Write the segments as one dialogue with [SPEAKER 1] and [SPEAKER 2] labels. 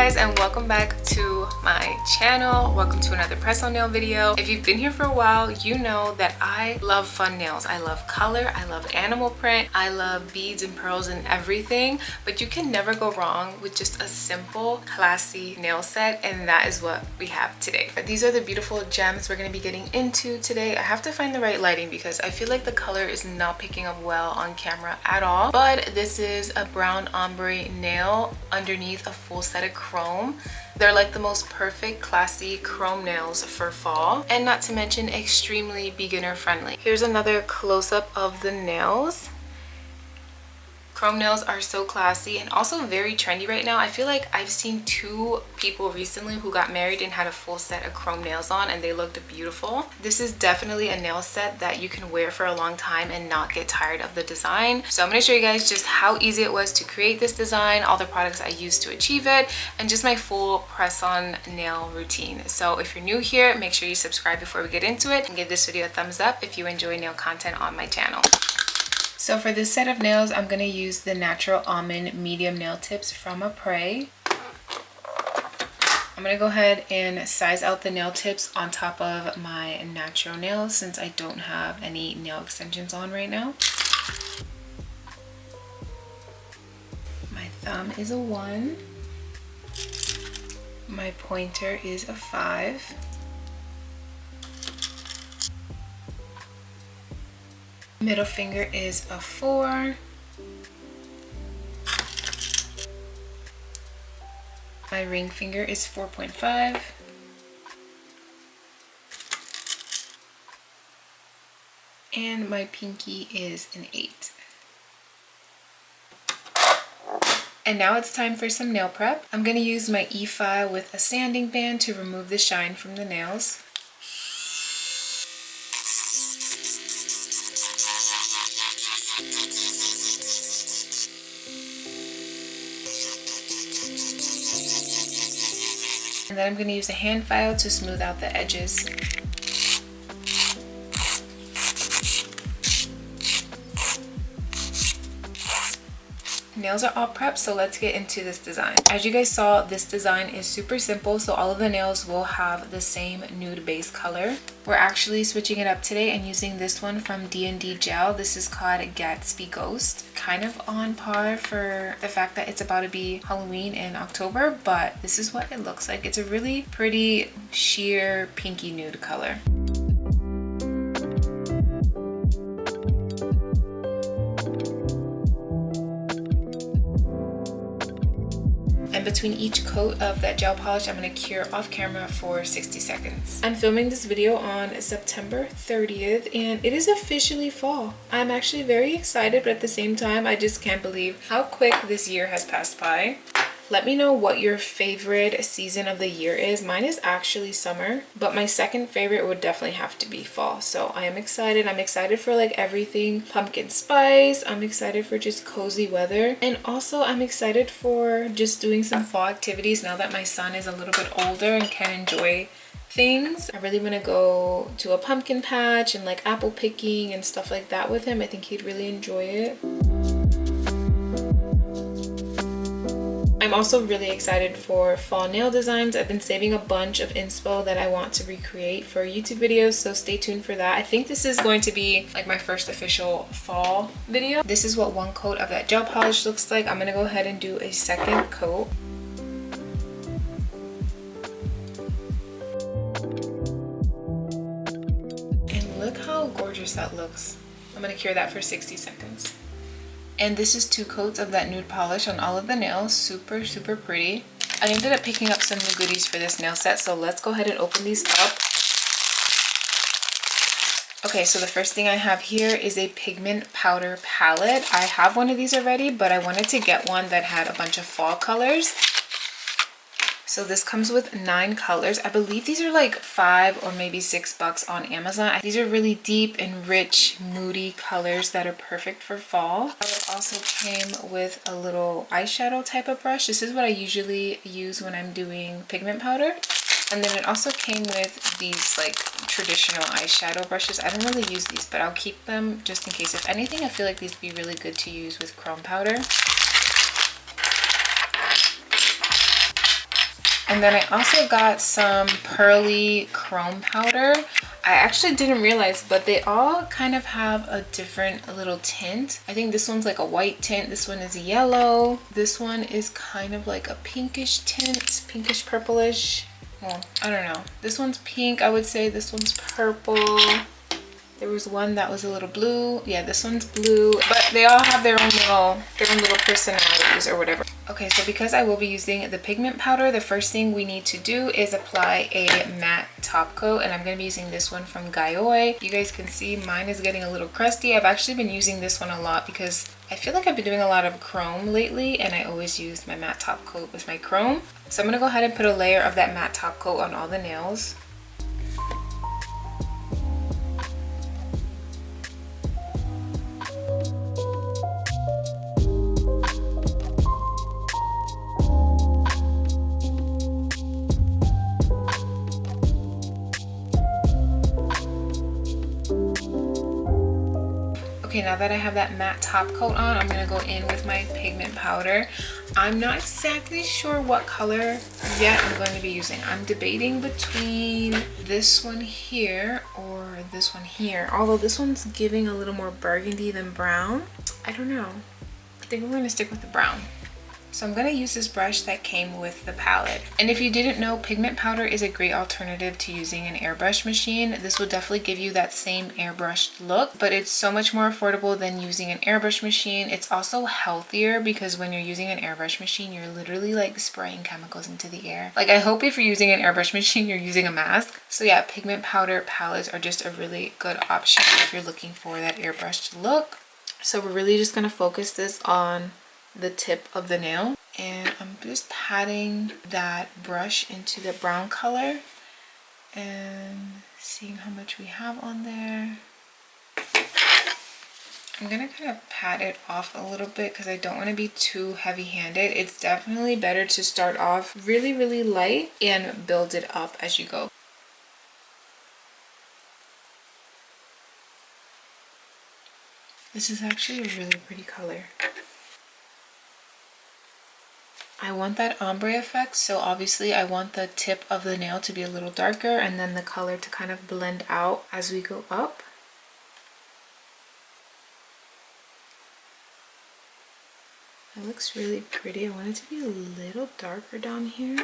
[SPEAKER 1] guys, and welcome back to my channel. Welcome to another press on nail video. If you've been here for a while, you know that I love fun nails. I love color, I love animal print, I love beads and pearls and everything, but you can never go wrong with just a simple classy nail set, and that is what we have today. These are the beautiful gems we're going to be getting into today. I have to find the right lighting because I feel like the color is not picking up well on camera at all, but this is a brown ombre nail underneath a full set of chrome. They're like the most perfect classy chrome nails for fall, and not to mention extremely beginner friendly. Here's another close-up of the nails. Chrome nails are so classy and also very trendy right now. I feel like I've seen two people recently who got married and had a full set of chrome nails on, and they looked beautiful. This is definitely a nail set that you can wear for a long time and not get tired of the design. So I'm going to show you guys just how easy it was to create this design, all the products I used to achieve it, and just my full press-on nail routine. So if you're new here, make sure you subscribe before we get into it, and give this video a thumbs up if you enjoy nail content on my channel. So for this set of nails, I'm going to use the Natural Almond Medium Nail Tips from Ombré. I'm going to go ahead and size out the nail tips on top of my natural nails since I don't have any nail extensions on right now. My thumb is a 1. My pointer is a 5. Middle finger is a 4. My ring finger is 4.5. And my pinky is an 8. And now it's time for some nail prep. I'm going to use my e-file with a sanding band to remove the shine from the nails. And then I'm going to use a hand file to smooth out the edges. Nails are all prepped, so let's get into this design. As you guys saw, this design is super simple, so all of the nails will have the same nude base color. We're actually switching it up today and using this one from D&D Gel. This is called Gatsby Ghost. Kind of on par for the fact that it's about to be Halloween in October, but this is what it looks like. It's a really pretty sheer pinky nude color. And between each coat of that gel polish, I'm going to cure off camera for 60 seconds. I'm filming this video on September 30th and it is officially fall. I'm actually very excited, but at the same time, I just can't believe how quick this year has passed by. Let me know what your favorite season of the year is. Mine is actually summer, but my second favorite would definitely have to be fall. So I am excited. I'm excited for like everything pumpkin spice. I'm excited for just cozy weather. And also I'm excited for just doing some fall activities now that my son is a little bit older and can enjoy things. I really want to go to a pumpkin patch and like apple picking and stuff like that with him. I think he'd really enjoy it. I'm also really excited for fall nail designs. I've been saving a bunch of inspo that I want to recreate for YouTube videos, so stay tuned for that. I think this is going to be like my first official fall video. This is what one coat of that gel polish looks like. I'm going to go ahead and do a second coat. And look how gorgeous that looks. I'm going to cure that for 60 seconds. And this is 2 coats of that nude polish on all of the nails. Super, super pretty. I ended up picking up some new goodies for this nail set, so let's go ahead and open these up. Okay, so the first thing I have here is a pigment powder palette. I have one of these already, but I wanted to get one that had a bunch of fall colors. So this comes with 9 colors. I believe these are like $5 or maybe $6 on Amazon. These are really deep and rich, moody colors that are perfect for fall. It also came with a little eyeshadow type of brush. This is what I usually use when I'm doing pigment powder. And then it also came with these like traditional eyeshadow brushes. I don't really use these, but I'll keep them just in case. If anything, I feel like these would be really good to use with chrome powder. And then I also got some pearly chrome powder. I actually didn't realize, but they all kind of have a different little tint. I think this one's like a white tint. This one is yellow. This one is kind of like a pinkish tint, pinkish purplish. Well, I don't know. This one's pink, I would say. This one's purple. There was one that was a little blue. Yeah, this one's blue. But they all have their own little personalities or whatever. Okay, so because I will be using the pigment powder, the first thing we need to do is apply a matte top coat. And I'm going to be using this one from Gayoi. You guys can see mine is getting a little crusty. I've actually been using this one a lot because I feel like I've been doing a lot of chrome lately. And I always use my matte top coat with my chrome. So I'm going to go ahead and put a layer of that matte top coat on all the nails. Okay, now that I have that matte top coat on, I'm gonna go in with my pigment powder. I'm not exactly sure what color yet I'm going to be using. I'm debating between this one here or this one here. Although this one's giving a little more burgundy than brown. I don't know. I think we're gonna stick with the brown. So I'm going to use this brush that came with the palette. And if you didn't know, pigment powder is a great alternative to using an airbrush machine. This will definitely give you that same airbrushed look, but it's so much more affordable than using an airbrush machine. It's also healthier because when you're using an airbrush machine, you're literally like spraying chemicals into the air. Like, I hope if you're using an airbrush machine, you're using a mask. So yeah, pigment powder palettes are just a really good option if you're looking for that airbrushed look. So we're really just going to focus this on the tip of the nail, and I'm just patting that brush into the brown color and seeing how much we have on there. I'm gonna kind of pat it off a little bit because I don't want to be too heavy-handed. It's definitely better to start off really, really light and build it up as you go. This is actually a really pretty color. I want that ombre effect, so obviously I want the tip of the nail to be a little darker and then the color to kind of blend out as we go up. It looks really pretty. I want it to be a little darker down here.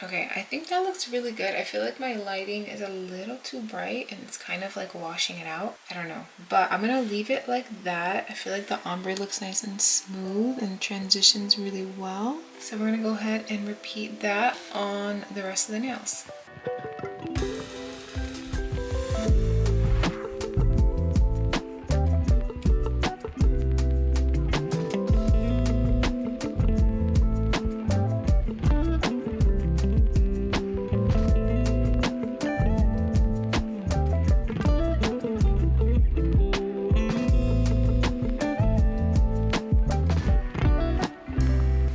[SPEAKER 1] Okay, I think that looks really good. I feel like my lighting is a little too bright and it's kind of like washing it out. I don't know, but I'm gonna leave it like that. I feel like the ombre looks nice and smooth and transitions really well. So we're gonna go ahead and repeat that on the rest of the nails.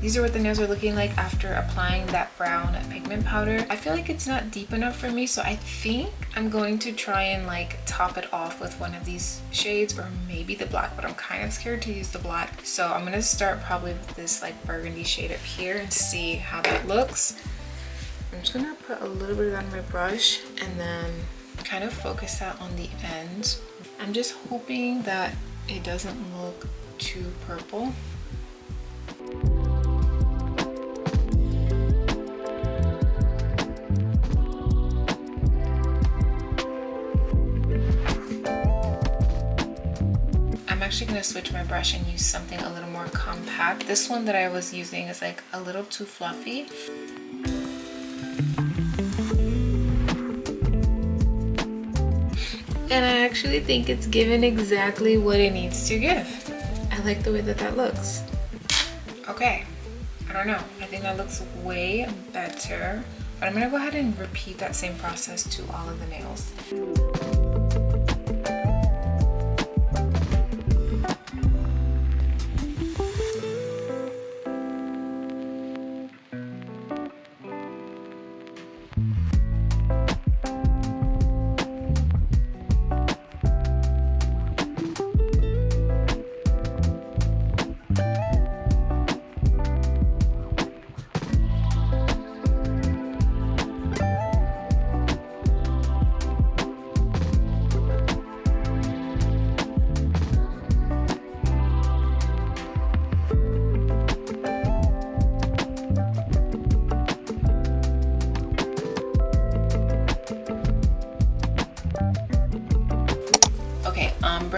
[SPEAKER 1] These are what the nails are looking like after applying that brown pigment powder. I feel like it's not deep enough for me, so I think I'm going to try and like top it off with one of these shades or maybe the black, but I'm kind of scared to use the black. So I'm gonna start probably with this like burgundy shade up here and see how that looks. I'm just gonna put a little bit on my brush and then kind of focus that on the ends. I'm just hoping that it doesn't look too purple. I'm actually going to switch my brush and use something a little more compact. This one that I was using is like a little too fluffy. And I actually think it's given exactly what it needs to give. I like the way that that looks. Okay, I don't know. I think that looks way better. But I'm going to go ahead and repeat that same process to all of the nails.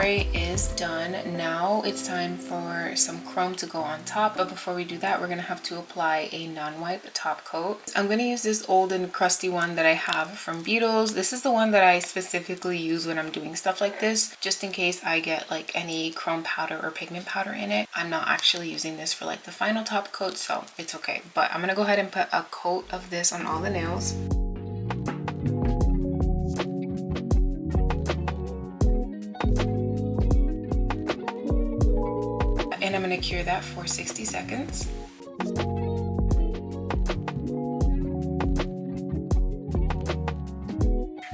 [SPEAKER 1] ombre is done. Now it's time for some chrome to go on top, but before we do that, we're gonna have to apply a non-wipe top coat. I'm gonna use this old and crusty one that I have from Beetles. This is the one that I specifically use when I'm doing stuff like this, just in case I get like any chrome powder or pigment powder in it. I'm not actually using this for like the final top coat, so it's okay. But I'm gonna go ahead and put a coat of this on all the nails. And I'm going to cure that for 60 seconds.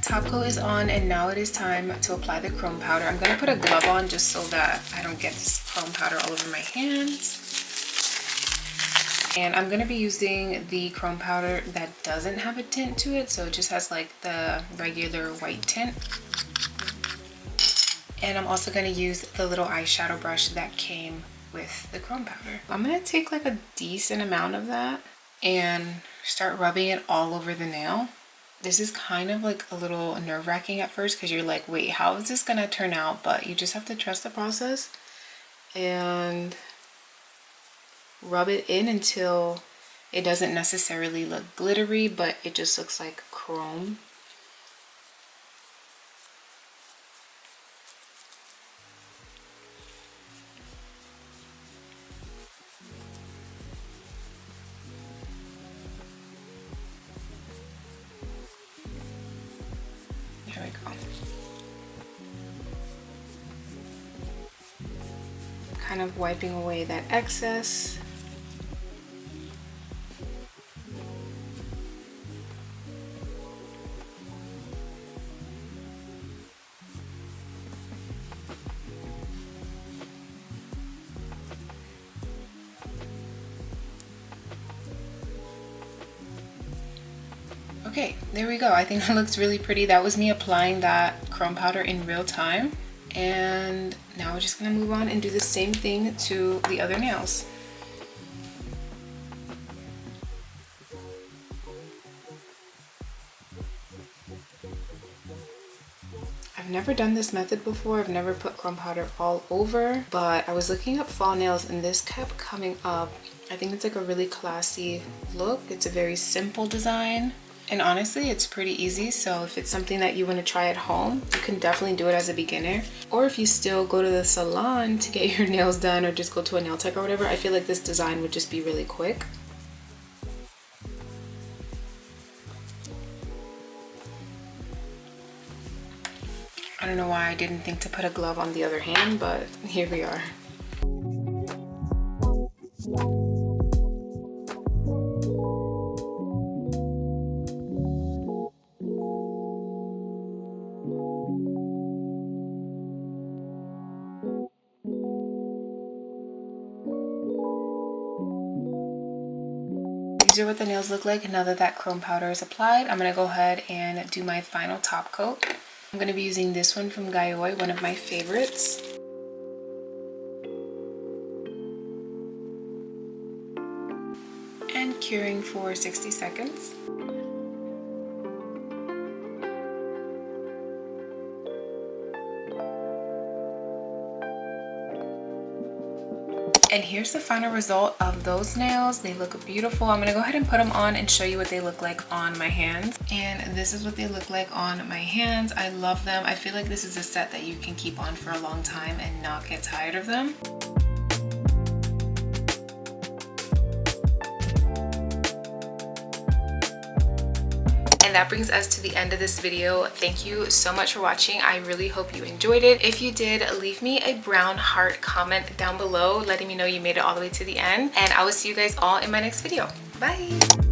[SPEAKER 1] Top coat is on, and now it is time to apply the chrome powder. I'm going to put a glove on just so that I don't get this chrome powder all over my hands. And I'm going to be using the chrome powder that doesn't have a tint to it, so it just has like the regular white tint. And I'm also going to use the little eyeshadow brush that came with the chrome powder. I'm going to take like a decent amount of that and start rubbing it all over the nail. This is kind of like a little nerve-wracking at first because you're like, wait, how is this going to turn out? But you just have to trust the process and rub it in until it doesn't necessarily look glittery, but it just looks like chrome. There we go. Kind of wiping away that excess. Okay, there we go. I think that looks really pretty. That was me applying that chrome powder in real time. And now we're just gonna move on and do the same thing to the other nails. I've never done this method before. I've never put chrome powder all over, but I was looking up fall nails and this kept coming up. I think it's like a really classy look. It's a very simple design. And honestly, it's pretty easy. So if it's something that you want to try at home, you can definitely do it as a beginner. Or if you still go to the salon to get your nails done or just go to a nail tech or whatever, I feel like this design would just be really quick. I don't know why I didn't think to put a glove on the other hand, but here we are. These are what the nails look like now that that chrome powder is applied. I'm going to go ahead and do my final top coat. I'm going to be using this one from Gayoi, one of my favorites. And curing for 60 seconds. And here's the final result of those nails. They look beautiful. I'm gonna go ahead and put them on and show you what they look like on my hands. And this is what they look like on my hands. I love them. I feel like this is a set that you can keep on for a long time and not get tired of them. And that brings us to the end of this video. Thank you so much for watching. I really hope you enjoyed it. If you did, leave me a brown heart comment down below letting me know you made it all the way to the end. And I will see you guys all in my next video. Bye!